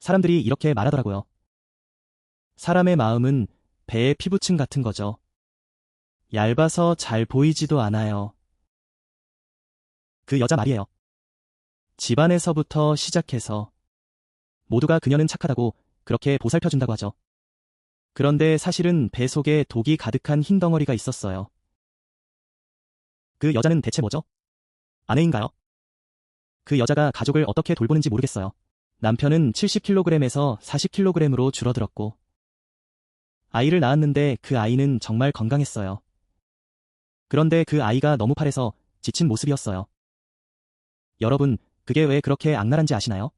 사람들이 이렇게 말하더라고요. 사람의 마음은 배의 피부층 같은 거죠. 얇아서 잘 보이지도 않아요. 그 여자 말이에요. 집안에서부터 시작해서 모두가 그녀는 착하다고 그렇게 보살펴준다고 하죠. 그런데 사실은 배 속에 독이 가득한 흰 덩어리가 있었어요. 그 여자는 대체 뭐죠? 아내인가요? 그 여자가 가족을 어떻게 돌보는지 모르겠어요. 남편은 70kg에서 40kg으로 줄어들었고, 아이를 낳았는데 그 아이는 정말 건강했어요. 그런데 그 아이가 너무 파래서 지친 모습이었어요. 여러분, 그게 왜 그렇게 악랄한지 아시나요?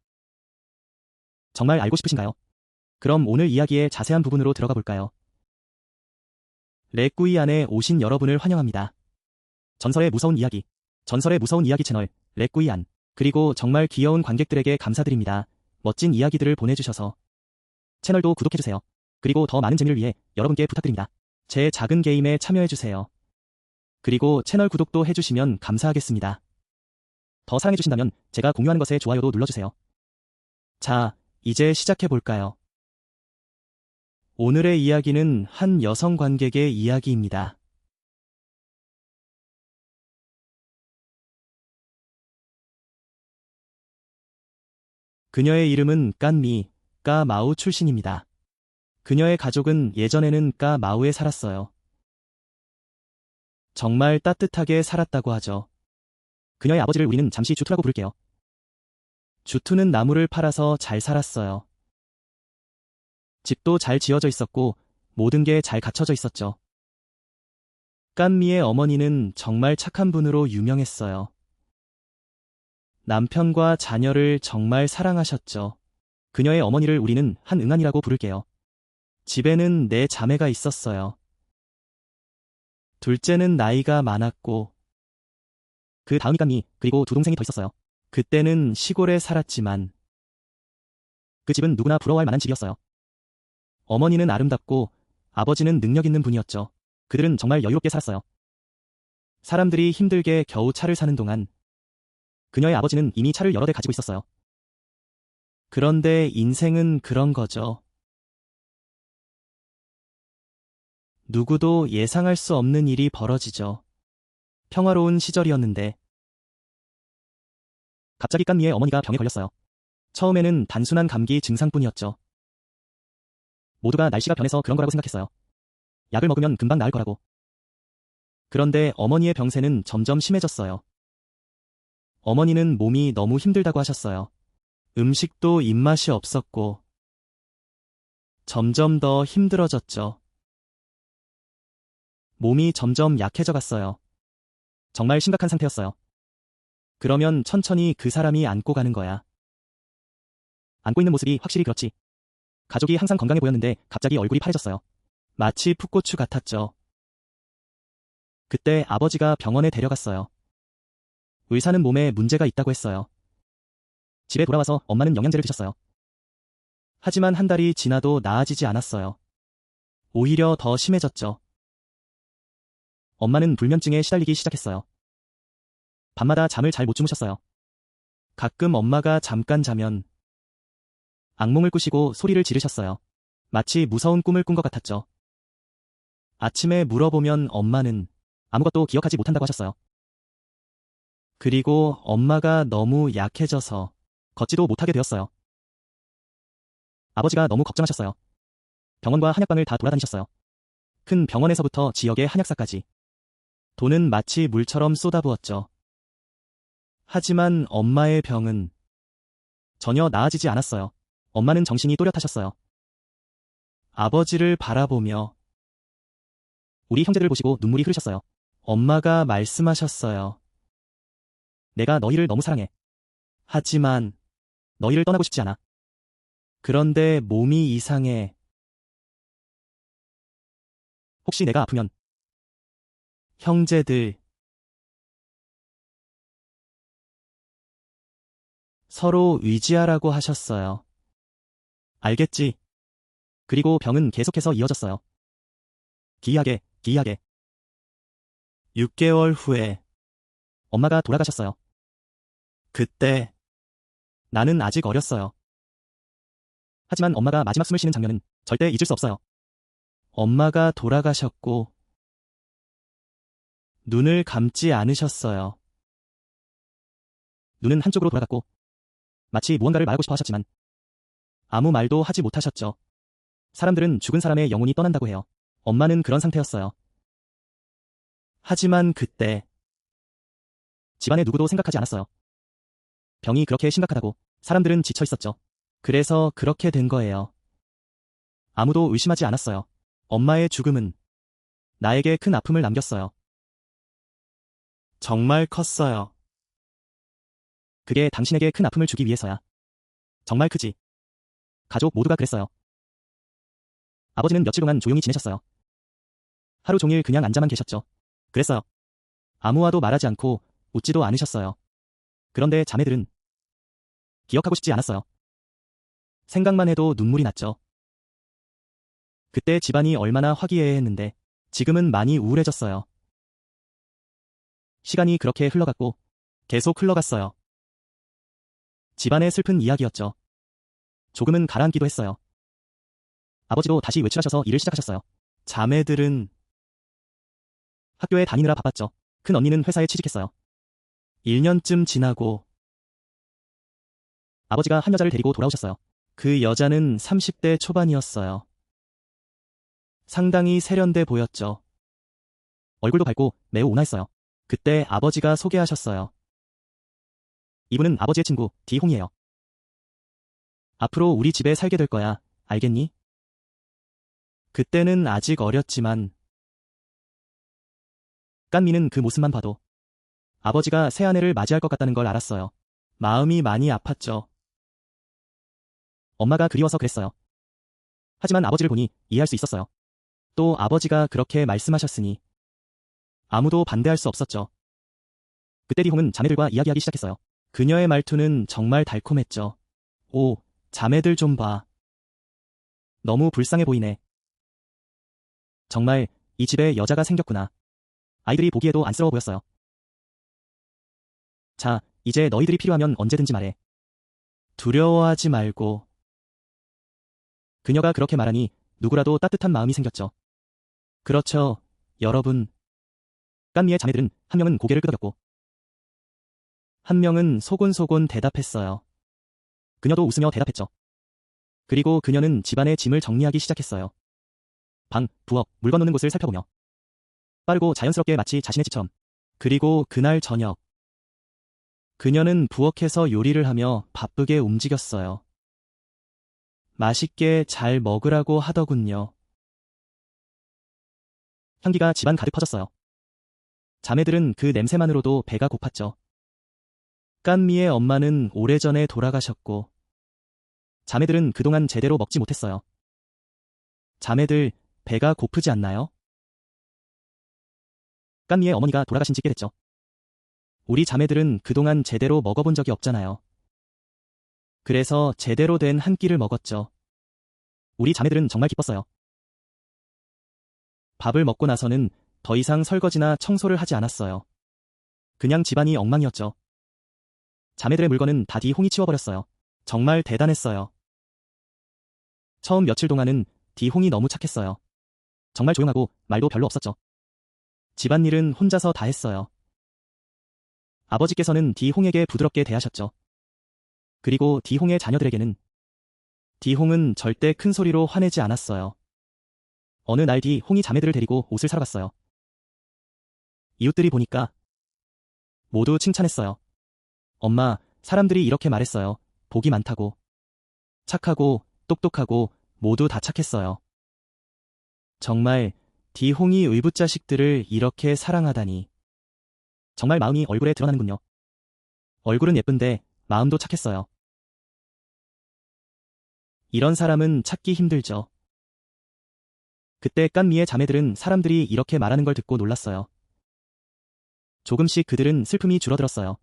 정말 알고 싶으신가요? 그럼 오늘 이야기의 자세한 부분으로 들어가 볼까요? 레꾸이 안에 오신 여러분을 환영합니다. 전설의 무서운 이야기, 전설의 무서운 이야기 채널, 레꾸이 안. 그리고 정말 귀여운 관객들에게 감사드립니다. 멋진 이야기들을 보내주셔서. 채널도 구독해주세요. 그리고 더 많은 재미를 위해 여러분께 부탁드립니다. 제 작은 게임에 참여해주세요. 그리고 채널 구독도 해주시면 감사하겠습니다. 더 사랑해주신다면 제가 공유하는 것에 좋아요도 눌러주세요. 자, 이제 시작해볼까요? 오늘의 이야기는 한 여성 관객의 이야기입니다. 그녀의 이름은 깐미, 까마우 출신입니다. 그녀의 가족은 예전에는 까마우에 살았어요. 정말 따뜻하게 살았다고 하죠. 그녀의 아버지를 우리는 잠시 주투라고 부를게요. 주투는 나무를 팔아서 잘 살았어요. 집도 잘 지어져 있었고 모든 게 잘 갖춰져 있었죠. 깐미의 어머니는 정말 착한 분으로 유명했어요. 남편과 자녀를 정말 사랑하셨죠. 그녀의 어머니를 우리는 한응안이라고 부를게요. 집에는 네 자매가 있었어요. 둘째는 나이가 많았고 그 다음이 깐미, 그리고 두 동생이 더 있었어요. 그때는 시골에 살았지만 그 집은 누구나 부러워할 만한 집이었어요. 어머니는 아름답고 아버지는 능력 있는 분이었죠. 그들은 정말 여유롭게 살았어요. 사람들이 힘들게 겨우 차를 사는 동안 그녀의 아버지는 이미 차를 여러 대 가지고 있었어요. 그런데 인생은 그런 거죠. 누구도 예상할 수 없는 일이 벌어지죠. 평화로운 시절이었는데 갑자기 깐미의 어머니가 병에 걸렸어요. 처음에는 단순한 감기 증상뿐이었죠. 모두가 날씨가 변해서 그런 거라고 생각했어요. 약을 먹으면 금방 나을 거라고. 그런데 어머니의 병세는 점점 심해졌어요. 어머니는 몸이 너무 힘들다고 하셨어요. 음식도 입맛이 없었고 점점 더 힘들어졌죠. 몸이 점점 약해져 갔어요. 정말 심각한 상태였어요. 그러면 천천히 그 사람이 안고 가는 거야. 안고 있는 모습이 확실히 그렇지. 가족이 항상 건강해 보였는데 갑자기 얼굴이 파래졌어요. 마치 풋고추 같았죠. 그때 아버지가 병원에 데려갔어요. 의사는 몸에 문제가 있다고 했어요. 집에 돌아와서 엄마는 영양제를 드셨어요. 하지만 한 달이 지나도 나아지지 않았어요. 오히려 더 심해졌죠. 엄마는 불면증에 시달리기 시작했어요. 밤마다 잠을 잘 못 주무셨어요. 가끔 엄마가 잠깐 자면 악몽을 꾸시고 소리를 지르셨어요. 마치 무서운 꿈을 꾼 것 같았죠. 아침에 물어보면 엄마는 아무것도 기억하지 못한다고 하셨어요. 그리고 엄마가 너무 약해져서 걷지도 못하게 되었어요. 아버지가 너무 걱정하셨어요. 병원과 한약방을 다 돌아다니셨어요. 큰 병원에서부터 지역의 한약사까지. 돈은 마치 물처럼 쏟아부었죠. 하지만 엄마의 병은 전혀 나아지지 않았어요. 엄마는 정신이 또렷하셨어요. 아버지를 바라보며 우리 형제들을 보시고 눈물이 흐르셨어요. 엄마가 말씀하셨어요. 내가 너희를 너무 사랑해. 하지만 너희를 떠나고 싶지 않아. 그런데 몸이 이상해. 혹시 내가 아프면 형제들 서로 의지하라고 하셨어요. 알겠지? 그리고 병은 계속해서 이어졌어요. 기이하게, 기이하게. 6개월 후에 엄마가 돌아가셨어요. 그때 나는 아직 어렸어요. 하지만 엄마가 마지막 숨을 쉬는 장면은 절대 잊을 수 없어요. 엄마가 돌아가셨고 눈을 감지 않으셨어요. 눈은 한쪽으로 돌아갔고 마치 무언가를 말하고 싶어 하셨지만 아무 말도 하지 못하셨죠. 사람들은 죽은 사람의 영혼이 떠난다고 해요. 엄마는 그런 상태였어요. 하지만 그때 집안의 누구도 생각하지 않았어요. 병이 그렇게 심각하다고 사람들은 지쳐 있었죠. 그래서 그렇게 된 거예요. 아무도 의심하지 않았어요. 엄마의 죽음은 나에게 큰 아픔을 남겼어요. 정말 컸어요. 그게 당신에게 큰 아픔을 주기 위해서야. 정말 크지. 가족 모두가 그랬어요. 아버지는 며칠 동안 조용히 지내셨어요. 하루 종일 그냥 앉아만 계셨죠. 그랬어요. 아무와도 말하지 않고 웃지도 않으셨어요. 그런데 자매들은 기억하고 싶지 않았어요. 생각만 해도 눈물이 났죠. 그때 집안이 얼마나 화기애애했는데 지금은 많이 우울해졌어요. 시간이 그렇게 흘러갔고 계속 흘러갔어요. 집안의 슬픈 이야기였죠. 조금은 가라앉기도 했어요. 아버지도 다시 외출하셔서 일을 시작하셨어요. 자매들은 학교에 다니느라 바빴죠. 큰 언니는 회사에 취직했어요. 1년쯤 지나고 아버지가 한 여자를 데리고 돌아오셨어요. 그 여자는 30대 초반이었어요. 상당히 세련돼 보였죠. 얼굴도 밝고 매우 온화했어요. 그때 아버지가 소개하셨어요. 이분은 아버지의 친구 디홍이에요. 앞으로 우리 집에 살게 될 거야. 알겠니? 그때는 아직 어렸지만 깐미는 그 모습만 봐도 아버지가 새 아내를 맞이할 것 같다는 걸 알았어요. 마음이 많이 아팠죠. 엄마가 그리워서 그랬어요. 하지만 아버지를 보니 이해할 수 있었어요. 또 아버지가 그렇게 말씀하셨으니 아무도 반대할 수 없었죠. 그때 디홍은 자매들과 이야기하기 시작했어요. 그녀의 말투는 정말 달콤했죠. 오, 자매들 좀 봐. 너무 불쌍해 보이네. 정말 이 집에 여자가 생겼구나. 아이들이 보기에도 안쓰러워 보였어요. 자, 이제 너희들이 필요하면 언제든지 말해. 두려워하지 말고. 그녀가 그렇게 말하니 누구라도 따뜻한 마음이 생겼죠. 그렇죠, 여러분. 깐미의 자매들은 한 명은 고개를 끄덕였고 한 명은 소곤소곤 대답했어요. 그녀도 웃으며 대답했죠. 그리고 그녀는 집안의 짐을 정리하기 시작했어요. 방, 부엌, 물건 놓는 곳을 살펴보며 빠르고 자연스럽게 마치 자신의 집처럼. 그리고 그날 저녁 그녀는 부엌에서 요리를 하며 바쁘게 움직였어요. 맛있게 잘 먹으라고 하더군요. 향기가 집안 가득 퍼졌어요. 자매들은 그 냄새만으로도 배가 고팠죠. 깐미의 엄마는 오래전에 돌아가셨고 자매들은 그동안 제대로 먹지 못했어요. 자매들, 배가 고프지 않나요? 깐미의 어머니가 돌아가신 지 꽤 됐죠. 우리 자매들은 그동안 제대로 먹어본 적이 없잖아요. 그래서 제대로 된 한 끼를 먹었죠. 우리 자매들은 정말 기뻤어요. 밥을 먹고 나서는 더 이상 설거지나 청소를 하지 않았어요. 그냥 집안이 엉망이었죠. 자매들의 물건은 다 디홍이 치워버렸어요. 정말 대단했어요. 처음 며칠 동안은 디홍이 너무 착했어요. 정말 조용하고 말도 별로 없었죠. 집안일은 혼자서 다 했어요. 아버지께서는 디홍에게 부드럽게 대하셨죠. 그리고 디홍의 자녀들에게는 디홍은 절대 큰 소리로 화내지 않았어요. 어느 날 디홍이 자매들을 데리고 옷을 사러 갔어요. 이웃들이 보니까 모두 칭찬했어요. 엄마, 사람들이 이렇게 말했어요. 복이 많다고. 착하고 똑똑하고 모두 다 착했어요. 정말 디홍이 의붓자식들을 이렇게 사랑하다니. 정말 마음이 얼굴에 드러나는군요. 얼굴은 예쁜데 마음도 착했어요. 이런 사람은 찾기 힘들죠. 그때 깐미의 자매들은 사람들이 이렇게 말하는 걸 듣고 놀랐어요. 조금씩 그들은 슬픔이 줄어들었어요.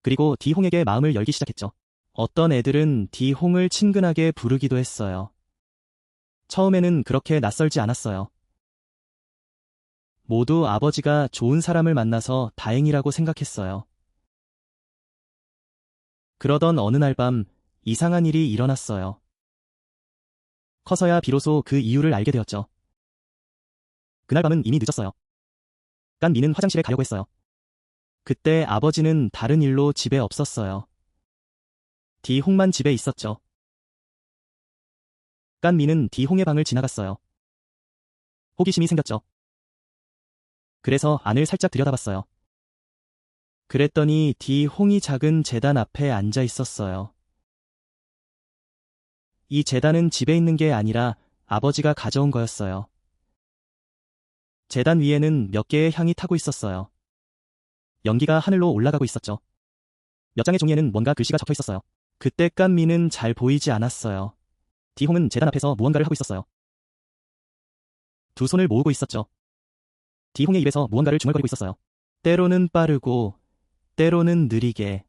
그리고 디홍에게 마음을 열기 시작했죠. 어떤 애들은 디홍을 친근하게 부르기도 했어요. 처음에는 그렇게 낯설지 않았어요. 모두 아버지가 좋은 사람을 만나서 다행이라고 생각했어요. 그러던 어느 날 밤 이상한 일이 일어났어요. 커서야 비로소 그 이유를 알게 되었죠. 그날 밤은 이미 늦었어요. 깐 미는 화장실에 가려고 했어요. 그때 아버지는 다른 일로 집에 없었어요. 디홍만 집에 있었죠. 깐 미는 디홍의 방을 지나갔어요. 호기심이 생겼죠. 그래서 안을 살짝 들여다봤어요. 그랬더니 디홍이 작은 제단 앞에 앉아 있었어요. 이 제단은 집에 있는 게 아니라 아버지가 가져온 거였어요. 제단 위에는 몇 개의 향이 타고 있었어요. 연기가 하늘로 올라가고 있었죠. 몇 장의 종이에는 뭔가 글씨가 적혀 있었어요. 그때 깐 미는 잘 보이지 않았어요. 디홍은 제단 앞에서 무언가를 하고 있었어요. 두 손을 모으고 있었죠. 디홍의 입에서 무언가를 중얼거리고 있었어요. 때로는 빠르고 때로는 느리게.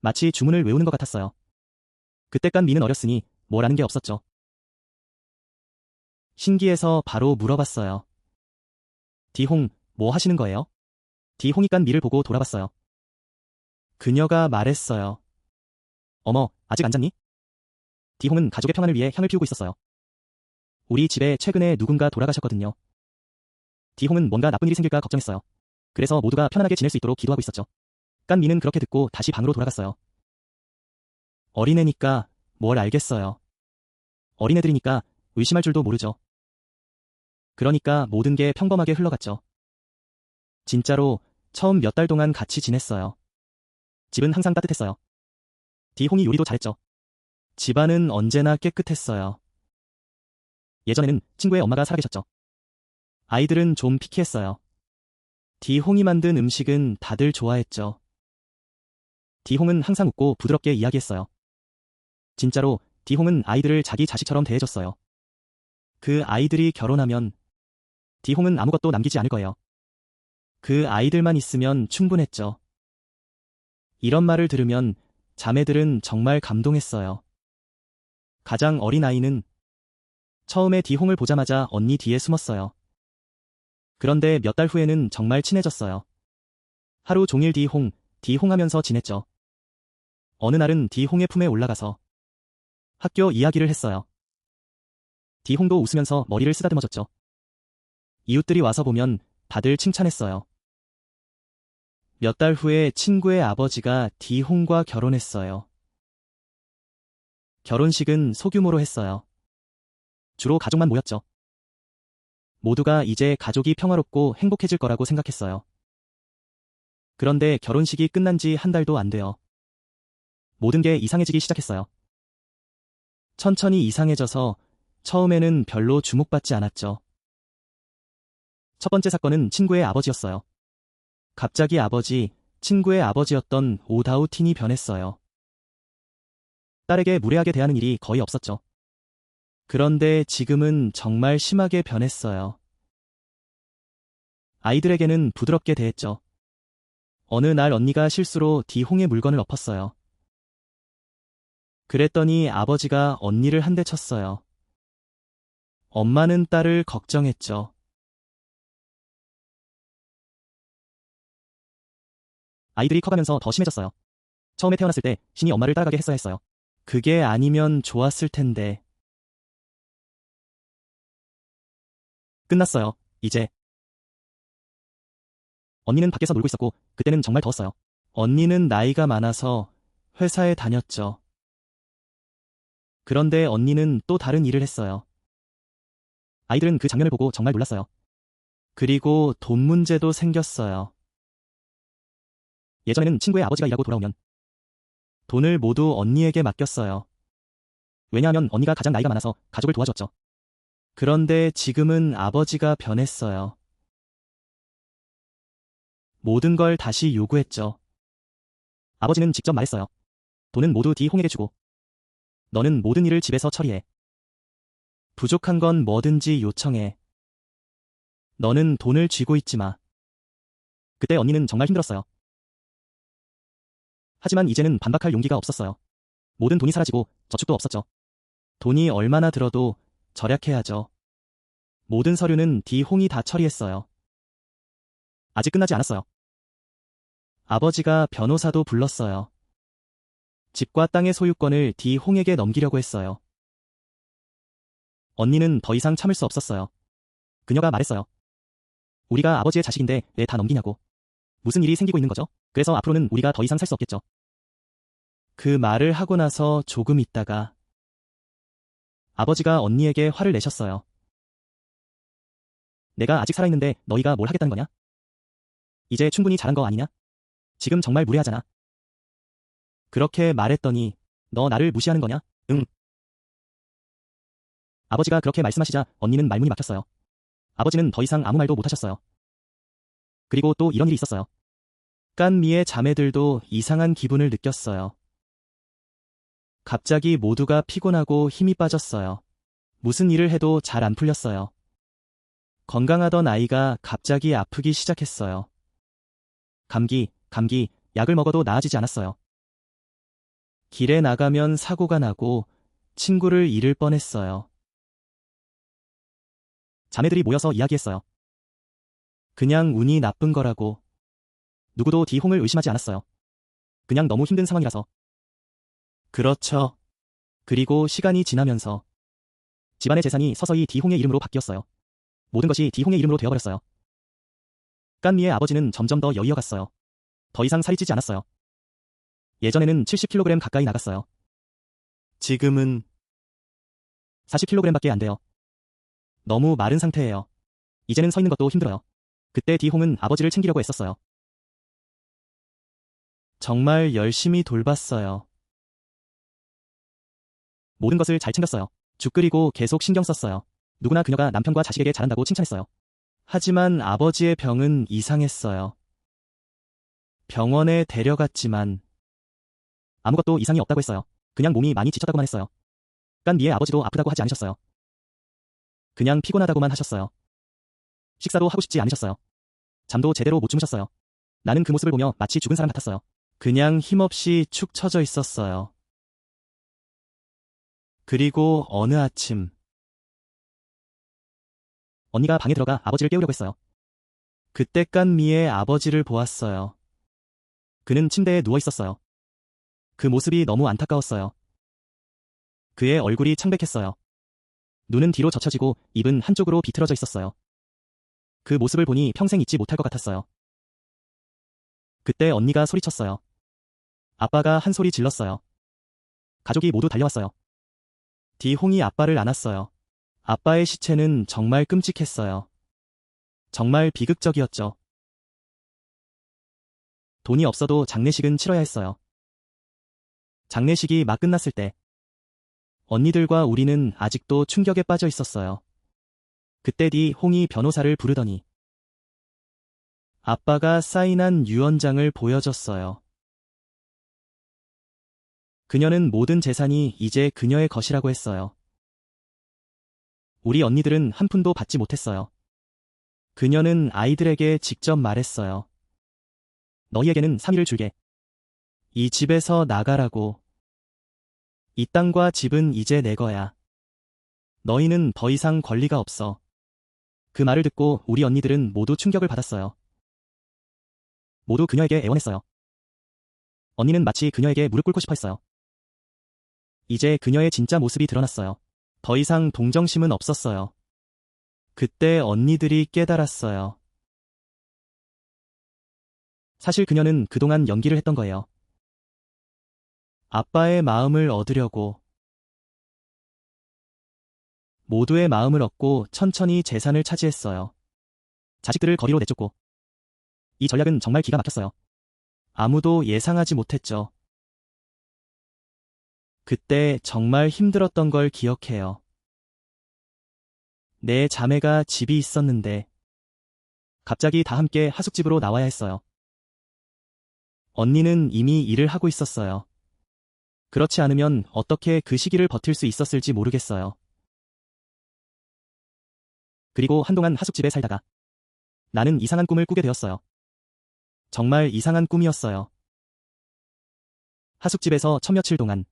마치 주문을 외우는 것 같았어요. 그때 깐 미는 어렸으니 뭘 아는 게 없었죠. 신기해서 바로 물어봤어요. 디홍, 뭐 하시는 거예요? 디홍이 깐 미를 보고 돌아봤어요. 그녀가 말했어요. 어머, 아직 안 잤니? 디홍은 가족의 평안을 위해 향을 피우고 있었어요. 우리 집에 최근에 누군가 돌아가셨거든요. 디홍은 뭔가 나쁜 일이 생길까 걱정했어요. 그래서 모두가 편안하게 지낼 수 있도록 기도하고 있었죠. 깐 미는 그렇게 듣고 다시 방으로 돌아갔어요. 어린애니까 뭘 알겠어요. 어린애들이니까 의심할 줄도 모르죠. 그러니까 모든 게 평범하게 흘러갔죠. 진짜로 처음 몇 달 동안 같이 지냈어요. 집은 항상 따뜻했어요. 디홍이 요리도 잘했죠. 집안은 언제나 깨끗했어요. 예전에는 친구의 엄마가 살아계셨죠. 아이들은 좀 피키했어요. 디홍이 만든 음식은 다들 좋아했죠. 디홍은 항상 웃고 부드럽게 이야기했어요. 진짜로 디홍은 아이들을 자기 자식처럼 대해줬어요. 그 아이들이 결혼하면 디홍은 아무것도 남기지 않을 거예요. 그 아이들만 있으면 충분했죠. 이런 말을 들으면 자매들은 정말 감동했어요. 가장 어린 아이는 처음에 디홍을 보자마자 언니 뒤에 숨었어요. 그런데 몇 달 후에는 정말 친해졌어요. 하루 종일 디홍 하면서 지냈죠. 어느 날은 디홍의 품에 올라가서 학교 이야기를 했어요. 디홍도 웃으면서 머리를 쓰다듬어줬죠. 이웃들이 와서 보면 다들 칭찬했어요. 몇 달 후에 친구의 아버지가 디홍과 결혼했어요. 결혼식은 소규모로 했어요. 주로 가족만 모였죠. 모두가 이제 가족이 평화롭고 행복해질 거라고 생각했어요. 그런데 결혼식이 끝난 지 한 달도 안 돼요. 모든 게 이상해지기 시작했어요. 천천히 이상해져서 처음에는 별로 주목받지 않았죠. 첫 번째 사건은 친구의 아버지였어요. 갑자기 친구의 아버지였던 오다우틴이 변했어요. 딸에게 무례하게 대하는 일이 거의 없었죠. 그런데 지금은 정말 심하게 변했어요. 아이들에게는 부드럽게 대했죠. 어느 날 언니가 실수로 디홍의 물건을 엎었어요. 그랬더니 아버지가 언니를 한 대 쳤어요. 엄마는 딸을 걱정했죠. 아이들이 커가면서 더 심해졌어요. 처음에 태어났을 때 신이 엄마를 따라가게 했어야 했어요. 그게 아니면 좋았을 텐데. 끝났어요. 이제. 언니는 밖에서 놀고 있었고 그때는 정말 더웠어요. 언니는 나이가 많아서 회사에 다녔죠. 그런데 언니는 또 다른 일을 했어요. 아이들은 그 장면을 보고 정말 놀랐어요. 그리고 돈 문제도 생겼어요. 예전에는 친구의 아버지가 일하고 돌아오면 돈을 모두 언니에게 맡겼어요. 왜냐하면 언니가 가장 나이가 많아서 가족을 도와줬죠. 그런데 지금은 아버지가 변했어요. 모든 걸 다시 요구했죠. 아버지는 직접 말했어요. 돈은 모두 디홍에게 주고 너는 모든 일을 집에서 처리해. 부족한 건 뭐든지 요청해. 너는 돈을 쥐고 있지 마. 그때 언니는 정말 힘들었어요. 하지만 이제는 반박할 용기가 없었어요. 모든 돈이 사라지고 저축도 없었죠. 돈이 얼마나 들어도 절약해야죠. 모든 서류는 디홍이 다 처리했어요. 아직 끝나지 않았어요. 아버지가 변호사도 불렀어요. 집과 땅의 소유권을 디홍에게 넘기려고 했어요. 언니는 더 이상 참을 수 없었어요. 그녀가 말했어요. 우리가 아버지의 자식인데 왜 다 넘기냐고. 무슨 일이 생기고 있는 거죠? 그래서 앞으로는 우리가 더 이상 살 수 없겠죠. 그 말을 하고 나서 조금 있다가 아버지가 언니에게 화를 내셨어요. 내가 아직 살아있는데 너희가 뭘 하겠다는 거냐? 이제 충분히 잘한 거 아니냐? 지금 정말 무례하잖아. 그렇게 말했더니 너 나를 무시하는 거냐? 응. 아버지가 그렇게 말씀하시자 언니는 말문이 막혔어요. 아버지는 더 이상 아무 말도 못하셨어요. 그리고 또 이런 일이 있었어요. 깐미의 자매들도 이상한 기분을 느꼈어요. 갑자기 모두가 피곤하고 힘이 빠졌어요. 무슨 일을 해도 잘 안 풀렸어요. 건강하던 아이가 갑자기 아프기 시작했어요. 감기, 약을 먹어도 나아지지 않았어요. 길에 나가면 사고가 나고 친구를 잃을 뻔했어요. 자매들이 모여서 이야기했어요. 그냥 운이 나쁜 거라고. 누구도 디홍을 의심하지 않았어요. 그냥 너무 힘든 상황이라서. 그렇죠. 그리고 시간이 지나면서 집안의 재산이 서서히 디홍의 이름으로 바뀌었어요. 모든 것이 디홍의 이름으로 되어버렸어요. 깐미의 아버지는 점점 더 여의어갔어요. 더 이상 살이 찌지 않았어요. 예전에는 70kg 가까이 나갔어요. 지금은 40kg밖에 안 돼요. 너무 마른 상태예요. 이제는 서 있는 것도 힘들어요. 그때 디홍은 아버지를 챙기려고 애썼어요. 정말 열심히 돌봤어요. 모든 것을 잘 챙겼어요. 죽 끓이고 계속 신경 썼어요. 누구나 그녀가 남편과 자식에게 잘한다고 칭찬했어요. 하지만 아버지의 병은 이상했어요. 병원에 데려갔지만 아무것도 이상이 없다고 했어요. 그냥 몸이 많이 지쳤다고만 했어요. 깐미의 아버지도 아프다고 하지 않으셨어요. 그냥 피곤하다고만 하셨어요. 식사도 하고 싶지 않으셨어요. 잠도 제대로 못 주무셨어요. 나는 그 모습을 보며 마치 죽은 사람 같았어요. 그냥 힘없이 축 처져 있었어요. 그리고 어느 아침 언니가 방에 들어가 아버지를 깨우려고 했어요. 그때 깐미의 아버지를 보았어요. 그는 침대에 누워 있었어요. 그 모습이 너무 안타까웠어요. 그의 얼굴이 창백했어요. 눈은 뒤로 젖혀지고 입은 한쪽으로 비틀어져 있었어요. 그 모습을 보니 평생 잊지 못할 것 같았어요. 그때 언니가 소리쳤어요. 아빠가 한 소리 질렀어요. 가족이 모두 달려왔어요. 디홍이 아빠를 안았어요. 아빠의 시체는 정말 끔찍했어요. 정말 비극적이었죠. 돈이 없어도 장례식은 치러야 했어요. 장례식이 막 끝났을 때 언니들과 우리는 아직도 충격에 빠져 있었어요. 그때 디홍이 변호사를 부르더니 아빠가 사인한 유언장을 보여줬어요. 그녀는 모든 재산이 이제 그녀의 것이라고 했어요. 우리 언니들은 한 푼도 받지 못했어요. 그녀는 아이들에게 직접 말했어요. 너희에게는 3일을 줄게. 이 집에서 나가라고. 이 땅과 집은 이제 내 거야. 너희는 더 이상 권리가 없어. 그 말을 듣고 우리 언니들은 모두 충격을 받았어요. 모두 그녀에게 애원했어요. 언니는 마치 그녀에게 무릎 꿇고 싶어 했어요. 이제 그녀의 진짜 모습이 드러났어요. 더 이상 동정심은 없었어요. 그때 언니들이 깨달았어요. 사실 그녀는 그동안 연기를 했던 거예요. 아빠의 마음을 얻으려고. 모두의 마음을 얻고 천천히 재산을 차지했어요. 자식들을 거리로 내쫓고. 이 전략은 정말 기가 막혔어요. 아무도 예상하지 못했죠. 그때 정말 힘들었던 걸 기억해요. 내 자매가 집이 있었는데 갑자기 다 함께 하숙집으로 나와야 했어요. 언니는 이미 일을 하고 있었어요. 그렇지 않으면 어떻게 그 시기를 버틸 수 있었을지 모르겠어요. 그리고 한동안 하숙집에 살다가 나는 이상한 꿈을 꾸게 되었어요. 정말 이상한 꿈이었어요. 하숙집에서 천며칠 동안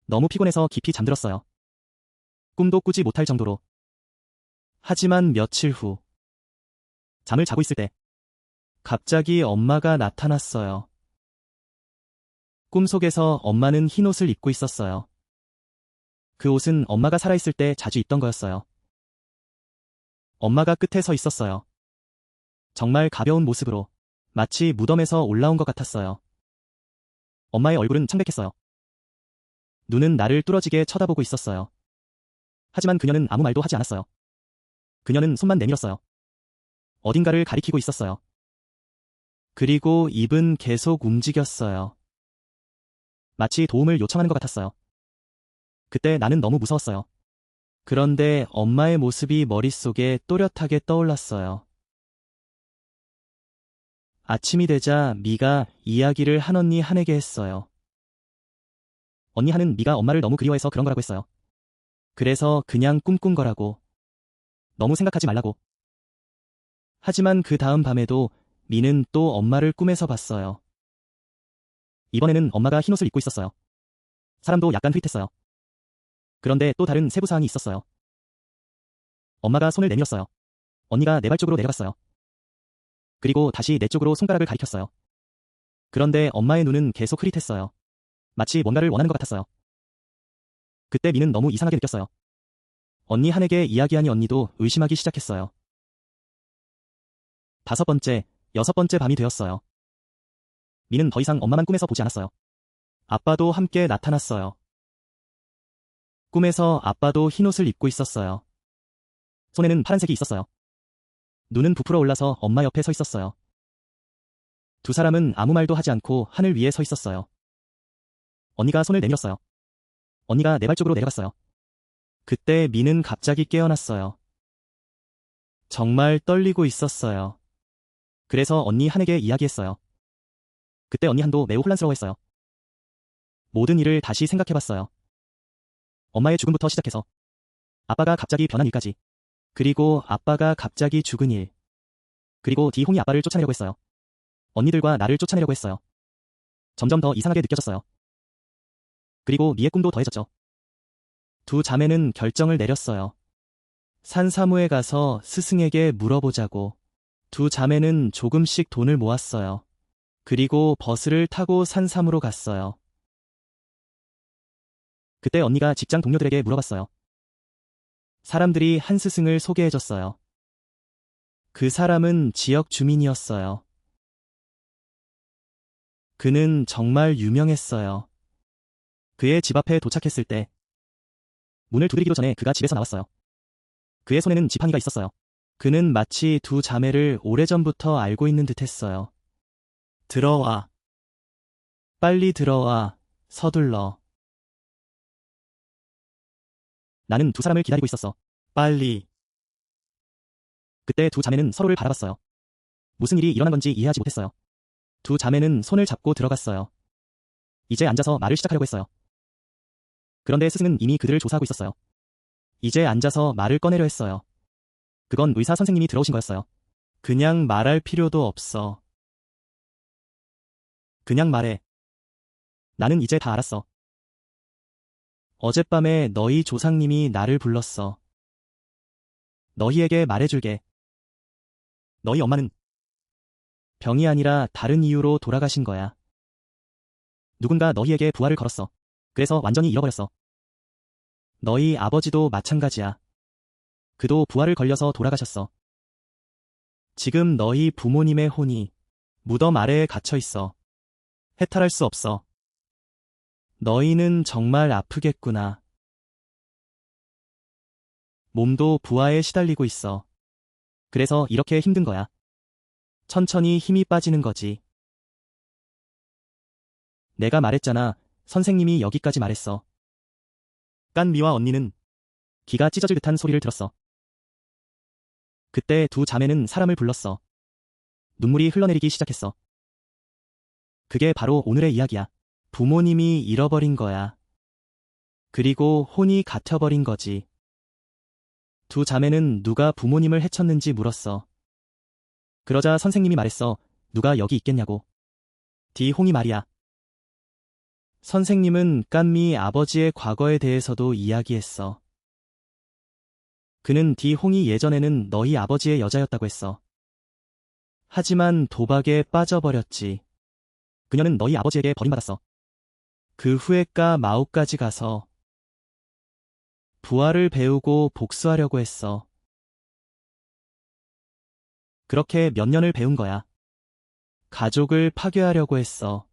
너무 피곤해서 깊이 잠들었어요. 꿈도 꾸지 못할 정도로. 하지만 며칠 후 잠을 자고 있을 때 갑자기 엄마가 나타났어요. 꿈속에서 엄마는 흰옷을 입고 있었어요. 그 옷은 엄마가 살아있을 때 자주 입던 거였어요. 엄마가 끝에 서 있었어요. 정말 가벼운 모습으로 마치 무덤에서 올라온 것 같았어요. 엄마의 얼굴은 창백했어요. 눈은 나를 뚫어지게 쳐다보고 있었어요. 하지만 그녀는 아무 말도 하지 않았어요. 그녀는 손만 내밀었어요. 어딘가를 가리키고 있었어요. 그리고 입은 계속 움직였어요. 마치 도움을 요청하는 것 같았어요. 그때 나는 너무 무서웠어요. 그런데 엄마의 모습이 머릿속에 또렷하게 떠올랐어요. 아침이 되자 미가 이야기를 한언니 한에게 했어요. 언니 한은 미가 엄마를 너무 그리워해서 그런 거라고 했어요. 그래서 그냥 꿈꾼 거라고. 너무 생각하지 말라고. 하지만 그 다음 밤에도 미는 또 엄마를 꿈에서 봤어요. 이번에는 엄마가 흰옷을 입고 있었어요. 사람도 약간 흐릿했어요. 그런데 또 다른 세부사항이 있었어요. 엄마가 손을 내밀었어요. 언니가 내 발 쪽으로 내려갔어요. 그리고 다시 내 쪽으로 손가락을 가리켰어요. 그런데 엄마의 눈은 계속 흐릿했어요. 마치 뭔가를 원하는 것 같았어요. 그때 미는 너무 이상하게 느꼈어요. 언니 한에게 이야기하니 언니도 의심하기 시작했어요. 5번째, 6번째 밤이 되었어요. 미는 더 이상 엄마만 꿈에서 보지 않았어요. 아빠도 함께 나타났어요. 꿈에서 아빠도 흰옷을 입고 있었어요. 손에는 파란색이 있었어요. 눈은 부풀어 올라서 엄마 옆에 서 있었어요. 두 사람은 아무 말도 하지 않고 하늘 위에 서 있었어요. 언니가 손을 내밀었어요. 언니가 내 발 쪽으로 내려갔어요. 그때 미는 갑자기 깨어났어요. 정말 떨리고 있었어요. 그래서 언니 한에게 이야기했어요. 그때 언니 한도 매우 혼란스러워했어요. 모든 일을 다시 생각해봤어요. 엄마의 죽음부터 시작해서 아빠가 갑자기 변한 일까지, 그리고 아빠가 갑자기 죽은 일, 그리고 디홍이 아빠를 쫓아내려고 했어요. 언니들과 나를 쫓아내려고 했어요. 점점 더 이상하게 느껴졌어요. 그리고 미의 꿈도 더해졌죠. 두 자매는 결정을 내렸어요. 산사무에 가서 스승에게 물어보자고. 두 자매는 조금씩 돈을 모았어요. 그리고 버스를 타고 산사무로 갔어요. 그때 언니가 직장 동료들에게 물어봤어요. 사람들이 한 스승을 소개해줬어요. 그 사람은 지역 주민이었어요. 그는 정말 유명했어요. 그의 집 앞에 도착했을 때 문을 두드리기도 전에 그가 집에서 나왔어요. 그의 손에는 지팡이가 있었어요. 그는 마치 두 자매를 오래전부터 알고 있는 듯했어요. 들어와. 빨리 들어와. 서둘러. 나는 두 사람을 기다리고 있었어. 빨리. 그때 두 자매는 서로를 바라봤어요. 무슨 일이 일어난 건지 이해하지 못했어요. 두 자매는 손을 잡고 들어갔어요. 이제 앉아서 말을 시작하려고 했어요. 그런데 스승은 이미 그들을 조사하고 있었어요. 이제 앉아서 말을 꺼내려 했어요. 그건 의사 선생님이 들어오신 거였어요. 그냥 말할 필요도 없어. 그냥 말해. 나는 이제 다 알았어. 어젯밤에 너희 조상님이 나를 불렀어. 너희에게 말해줄게. 너희 엄마는 병이 아니라 다른 이유로 돌아가신 거야. 누군가 너희에게 부활을 걸었어. 그래서 완전히 잃어버렸어. 너희 아버지도 마찬가지야. 그도 부활을 걸려서 돌아가셨어. 지금 너희 부모님의 혼이 무덤 아래에 갇혀 있어. 해탈할 수 없어. 너희는 정말 아프겠구나. 몸도 부하에 시달리고 있어. 그래서 이렇게 힘든 거야. 천천히 힘이 빠지는 거지. 내가 말했잖아. 선생님이 여기까지 말했어. 깐미와 언니는 기가 찢어질 듯한 소리를 들었어. 그때 두 자매는 사람을 불렀어. 눈물이 흘러내리기 시작했어. 그게 바로 오늘의 이야기야. 부모님이 잃어버린 거야. 그리고 혼이 갇혀버린 거지. 두 자매는 누가 부모님을 해쳤는지 물었어. 그러자 선생님이 말했어. 누가 여기 있겠냐고. 디홍이 말이야. 선생님은 깐미 아버지의 과거에 대해서도 이야기했어. 그는 디홍이 예전에는 너희 아버지의 여자였다고 했어. 하지만 도박에 빠져버렸지. 그녀는 너희 아버지에게 버림받았어. 그 후에 까 마오까지 가서 부활을 배우고 복수하려고 했어. 그렇게 몇 년을 배운 거야. 가족을 파괴하려고 했어.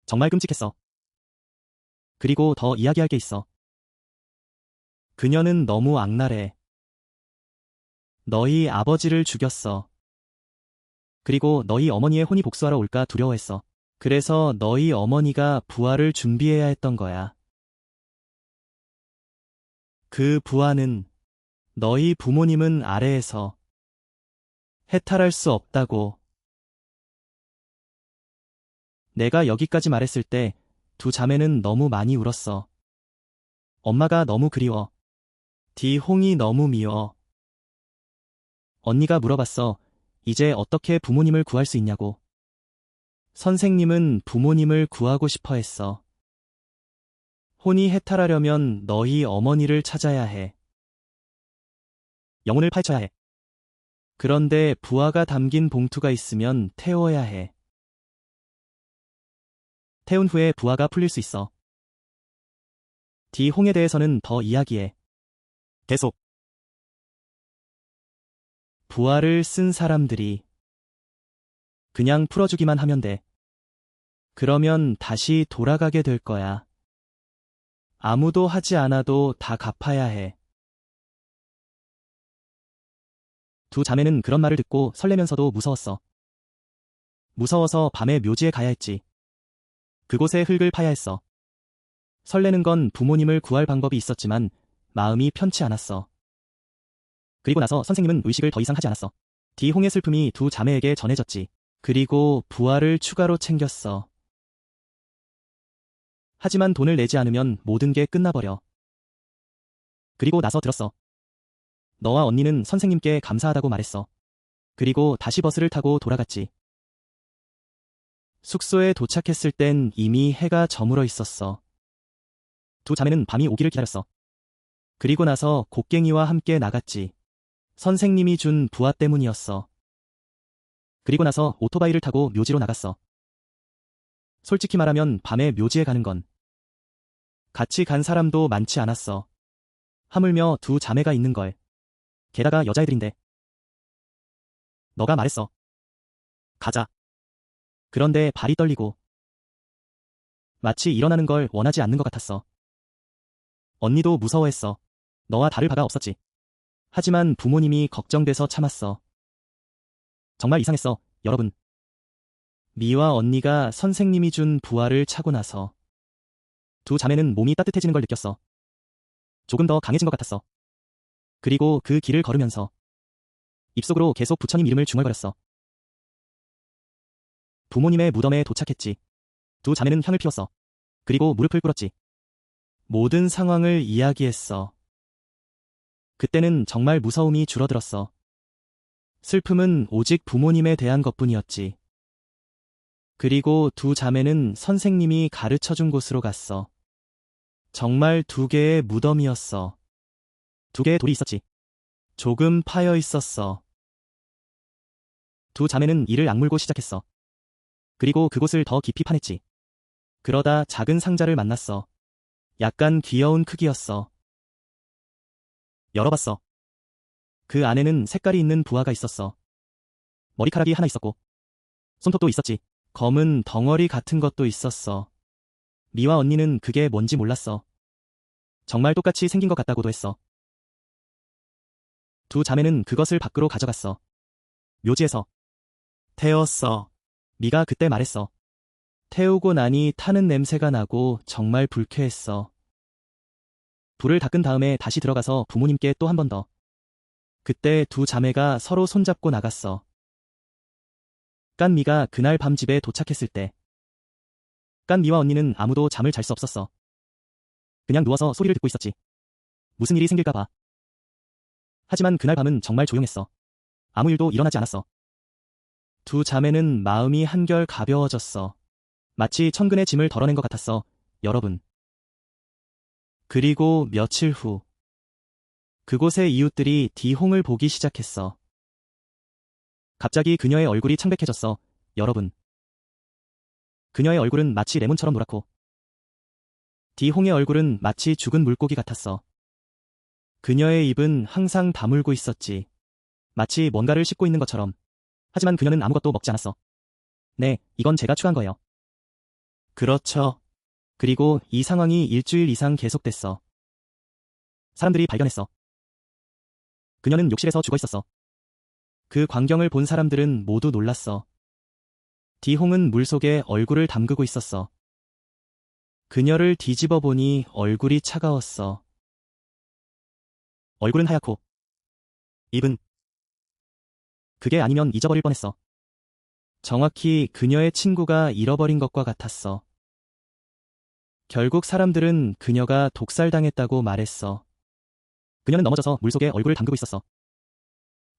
정말 끔찍했어. 그리고 더 이야기할 게 있어. 그녀는 너무 악랄해. 너희 아버지를 죽였어. 그리고 너희 어머니의 혼이 복수하러 올까 두려워했어. 그래서 너희 어머니가 부활을 준비해야 했던 거야. 그 부활은 너희 부모님은 아래에서 해탈할 수 없다고. 내가 여기까지 말했을 때 두 자매는 너무 많이 울었어. 엄마가 너무 그리워. 디홍이 너무 미워. 언니가 물어봤어. 이제 어떻게 부모님을 구할 수 있냐고. 선생님은 부모님을 구하고 싶어 했어. 혼이 해탈하려면 너희 어머니를 찾아야 해. 영혼을 파헤쳐야 해. 그런데 부화가 담긴 봉투가 있으면 태워야 해. 태운 후에 부화가 풀릴 수 있어. 디홍에 대해서는 더 이야기해. 계속. 부화를 쓴 사람들이 그냥 풀어주기만 하면 돼. 그러면 다시 돌아가게 될 거야. 아무도 하지 않아도 다 갚아야 해. 두 자매는 그런 말을 듣고 설레면서도 무서웠어. 무서워서 밤에 묘지에 가야 했지. 그곳에 흙을 파야 했어. 설레는 건 부모님을 구할 방법이 있었지만 마음이 편치 않았어. 그리고 나서 선생님은 의식을 더 이상 하지 않았어. 디홍의 슬픔이 두 자매에게 전해졌지. 그리고 부활을 추가로 챙겼어. 하지만 돈을 내지 않으면 모든 게 끝나버려. 그리고 나서 들었어. 너와 언니는 선생님께 감사하다고 말했어. 그리고 다시 버스를 타고 돌아갔지. 숙소에 도착했을 땐 이미 해가 저물어 있었어. 두 자매는 밤이 오기를 기다렸어. 그리고 나서 곡괭이와 함께 나갔지. 선생님이 준 부화 때문이었어. 그리고 나서 오토바이를 타고 묘지로 나갔어. 솔직히 말하면 밤에 묘지에 가는 건 같이 간 사람도 많지 않았어. 하물며 두 자매가 있는 걸. 게다가 여자애들인데. 너가 말했어. 가자. 그런데 발이 떨리고 마치 일어나는 걸 원하지 않는 것 같았어. 언니도 무서워했어. 너와 다를 바가 없었지. 하지만 부모님이 걱정돼서 참았어. 정말 이상했어, 여러분. 미와 언니가 선생님이 준 부화를 차고 나서 두 자매는 몸이 따뜻해지는 걸 느꼈어. 조금 더 강해진 것 같았어. 그리고 그 길을 걸으면서 입속으로 계속 부처님 이름을 중얼거렸어. 부모님의 무덤에 도착했지. 두 자매는 향을 피웠어. 그리고 무릎을 꿇었지. 모든 상황을 이야기했어. 그때는 정말 무서움이 줄어들었어. 슬픔은 오직 부모님에 대한 것뿐이었지. 그리고 두 자매는 선생님이 가르쳐준 곳으로 갔어. 정말 두 개의 무덤이었어. 두 개의 돌이 있었지. 조금 파여 있었어. 두 자매는 이를 악물고 시작했어. 그리고 그곳을 더 깊이 파냈지. 그러다 작은 상자를 만났어. 약간 귀여운 크기였어. 열어봤어. 그 안에는 색깔이 있는 부화가 있었어. 머리카락이 하나 있었고 손톱도 있었지. 검은 덩어리 같은 것도 있었어. 미와 언니는 그게 뭔지 몰랐어. 정말 똑같이 생긴 것 같다고도 했어. 두 자매는 그것을 밖으로 가져갔어. 묘지에서. 태웠어. 미가 그때 말했어. 태우고 나니 타는 냄새가 나고 정말 불쾌했어. 불을 닦은 다음에 다시 들어가서 부모님께 또 한 번 더. 그때 두 자매가 서로 손잡고 나갔어. 깐미가 그날 밤 집에 도착했을 때 깐미와 언니는 아무도 잠을 잘 수 없었어. 그냥 누워서 소리를 듣고 있었지. 무슨 일이 생길까 봐. 하지만 그날 밤은 정말 조용했어. 아무 일도 일어나지 않았어. 두 자매는 마음이 한결 가벼워졌어. 마치 천근의 짐을 덜어낸 것 같았어, 여러분. 그리고 며칠 후 그곳의 이웃들이 디홍을 보기 시작했어. 갑자기 그녀의 얼굴이 창백해졌어, 여러분. 그녀의 얼굴은 마치 레몬처럼 노랗고 디홍의 얼굴은 마치 죽은 물고기 같았어. 그녀의 입은 항상 다물고 있었지. 마치 뭔가를 씹고 있는 것처럼. 하지만 그녀는 아무것도 먹지 않았어. 네, 이건 제가 추가한 거예요. 그렇죠. 그리고 이 상황이 일주일 이상 계속됐어. 사람들이 발견했어. 그녀는 욕실에서 죽어 있었어. 그 광경을 본 사람들은 모두 놀랐어. 디홍은 물속에 얼굴을 담그고 있었어. 그녀를 뒤집어 보니 얼굴이 차가웠어. 얼굴은 하얗고 입은 그게 아니면 잊어버릴 뻔했어. 정확히 그녀의 친구가 잃어버린 것과 같았어. 결국 사람들은 그녀가 독살당했다고 말했어. 그녀는 넘어져서 물속에 얼굴을 담그고 있었어.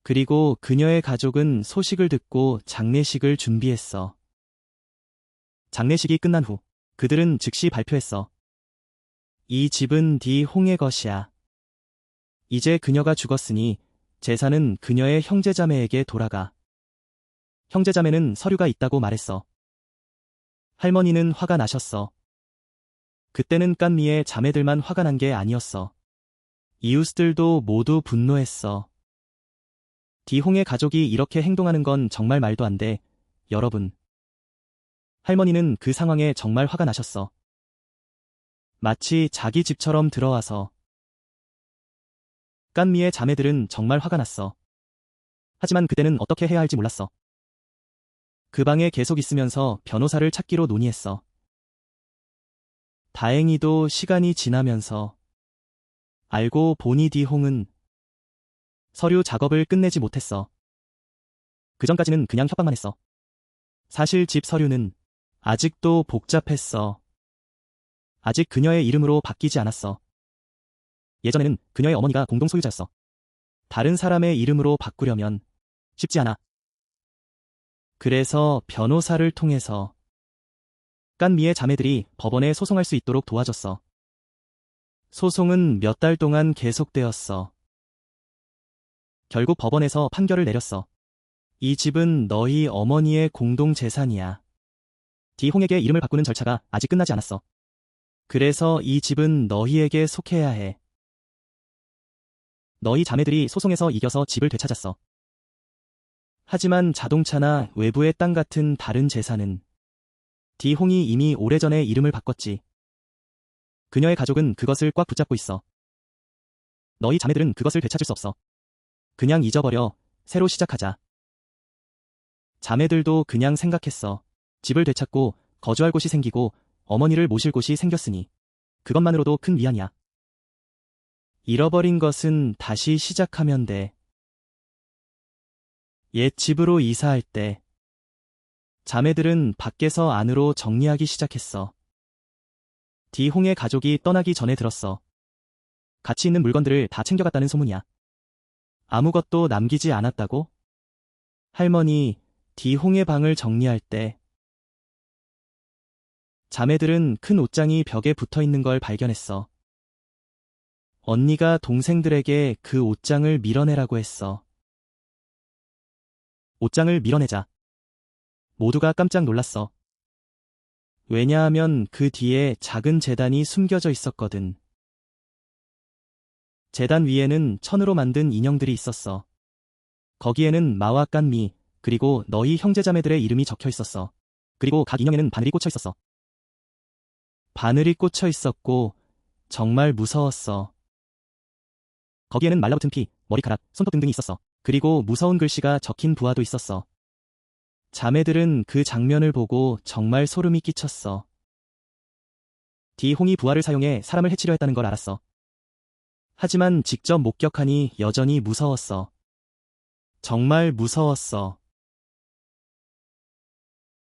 그리고 그녀의 가족은 소식을 듣고 장례식을 준비했어. 장례식이 끝난 후 그들은 즉시 발표했어. 이 집은 디홍의 것이야. 이제 그녀가 죽었으니 재산은 그녀의 형제자매에게 돌아가. 형제자매는 서류가 있다고 말했어. 할머니는 화가 나셨어. 그때는 깐미의 자매들만 화가 난 게 아니었어. 이웃들도 모두 분노했어. 디홍의 가족이 이렇게 행동하는 건 정말 말도 안 돼, 여러분. 할머니는 그 상황에 정말 화가 나셨어. 마치 자기 집처럼 들어와서. 깐미의 자매들은 정말 화가 났어. 하지만 그때는 어떻게 해야 할지 몰랐어. 그 방에 계속 있으면서 변호사를 찾기로 논의했어. 다행히도 시간이 지나면서 알고 보니 디홍은 서류 작업을 끝내지 못했어. 그전까지는 그냥 협박만 했어. 사실 집 서류는 아직도 복잡했어. 아직 그녀의 이름으로 바뀌지 않았어. 예전에는 그녀의 어머니가 공동 소유자였어. 다른 사람의 이름으로 바꾸려면 쉽지 않아. 그래서 변호사를 통해서 깐미의 자매들이 법원에 소송할 수 있도록 도와줬어. 소송은 몇 달 동안 계속되었어. 결국 법원에서 판결을 내렸어. 이 집은 너희 어머니의 공동 재산이야. 디홍에게 이름을 바꾸는 절차가 아직 끝나지 않았어. 그래서 이 집은 너희에게 속해야 해. 너희 자매들이 소송에서 이겨서 집을 되찾았어. 하지만 자동차나 외부의 땅 같은 다른 재산은 디홍이 이미 오래전에 이름을 바꿨지. 그녀의 가족은 그것을 꽉 붙잡고 있어. 너희 자매들은 그것을 되찾을 수 없어. 그냥 잊어버려. 새로 시작하자. 자매들도 그냥 생각했어. 집을 되찾고 거주할 곳이 생기고 어머니를 모실 곳이 생겼으니 그것만으로도 큰 위안이야. 잃어버린 것은 다시 시작하면 돼. 옛 집으로 이사할 때 자매들은 밖에서 안으로 정리하기 시작했어. 디홍의 가족이 떠나기 전에 들었어. 가치 있는 물건들을 다 챙겨갔다는 소문이야. 아무것도 남기지 않았다고? 할머니, 디홍의 방을 정리할 때 자매들은 큰 옷장이 벽에 붙어 있는 걸 발견했어. 언니가 동생들에게 그 옷장을 밀어내라고 했어. 옷장을 밀어내자. 모두가 깜짝 놀랐어. 왜냐하면 그 뒤에 작은 제단이 숨겨져 있었거든. 제단 위에는 천으로 만든 인형들이 있었어. 거기에는 마와 깐미, 그리고 너희 형제자매들의 이름이 적혀 있었어. 그리고 각 인형에는 바늘이 꽂혀 있었어. 바늘이 꽂혀 있었고 정말 무서웠어. 거기에는 말라붙은 피, 머리카락, 손톱 등등이 있었어. 그리고 무서운 글씨가 적힌 부화도 있었어. 자매들은 그 장면을 보고 정말 소름이 끼쳤어. 디홍이 부화를 사용해 사람을 해치려 했다는 걸 알았어. 하지만 직접 목격하니 여전히 무서웠어. 정말 무서웠어.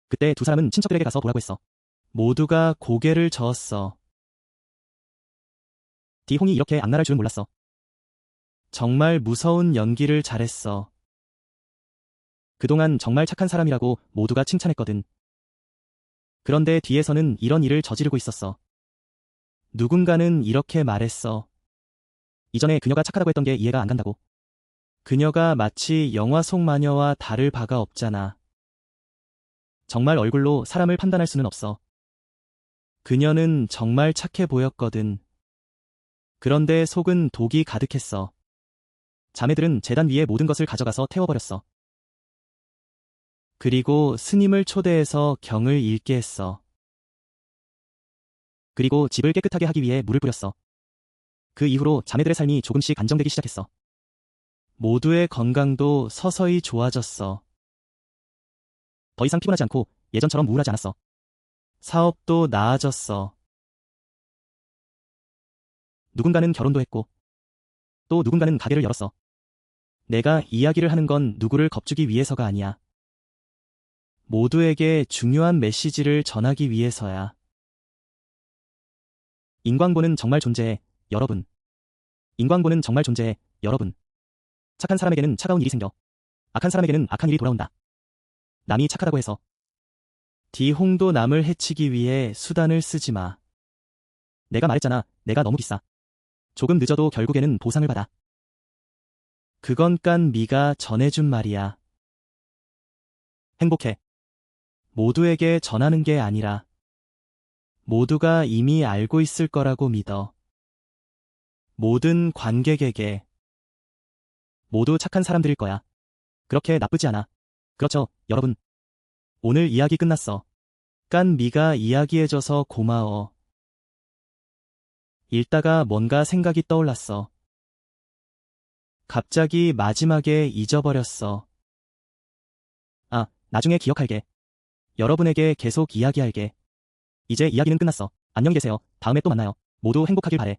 그때 두 사람은 친척들에게 가서 보라고 했어. 모두가 고개를 저었어. 디홍이 이렇게 악랄할 줄은 몰랐어. 정말 무서운 연기를 잘했어. 그동안 정말 착한 사람이라고 모두가 칭찬했거든. 그런데 뒤에서는 이런 일을 저지르고 있었어. 누군가는 이렇게 말했어. 이전에 그녀가 착하다고 했던 게 이해가 안 간다고. 그녀가 마치 영화 속 마녀와 다를 바가 없잖아. 정말 얼굴로 사람을 판단할 수는 없어. 그녀는 정말 착해 보였거든. 그런데 속은 독이 가득했어. 자매들은 제단 위에 모든 것을 가져가서 태워버렸어. 그리고 스님을 초대해서 경을 읽게 했어. 그리고 집을 깨끗하게 하기 위해 물을 뿌렸어. 그 이후로 자매들의 삶이 조금씩 안정되기 시작했어. 모두의 건강도 서서히 좋아졌어. 더 이상 피곤하지 않고 예전처럼 우울하지 않았어. 사업도 나아졌어. 누군가는 결혼도 했고, 또 누군가는 가게를 열었어. 내가 이야기를 하는 건 누구를 겁주기 위해서가 아니야. 모두에게 중요한 메시지를 전하기 위해서야. 인광보는 정말 존재해, 여러분. 인광보는 정말 존재해, 여러분. 착한 사람에게는 차가운 일이 생겨. 악한 사람에게는 악한 일이 돌아온다. 남이 착하다고 해서 디홍도 남을 해치기 위해 수단을 쓰지 마. 내가 말했잖아, 내가 너무 비싸. 조금 늦어도 결국에는 보상을 받아. 그건 깐 미가 전해준 말이야. 행복해. 모두에게 전하는 게 아니라 모두가 이미 알고 있을 거라고 믿어. 모든 관객에게. 모두 착한 사람들일 거야. 그렇게 나쁘지 않아. 그렇죠, 여러분. 오늘 이야기 끝났어. 깐 미가 이야기해줘서 고마워. 읽다가 뭔가 생각이 떠올랐어. 갑자기 마지막에 잊어버렸어. 아, 나중에 기억할게. 여러분에게 계속 이야기할게. 이제 이야기는 끝났어. 안녕히 계세요. 다음에 또 만나요. 모두 행복하길 바래.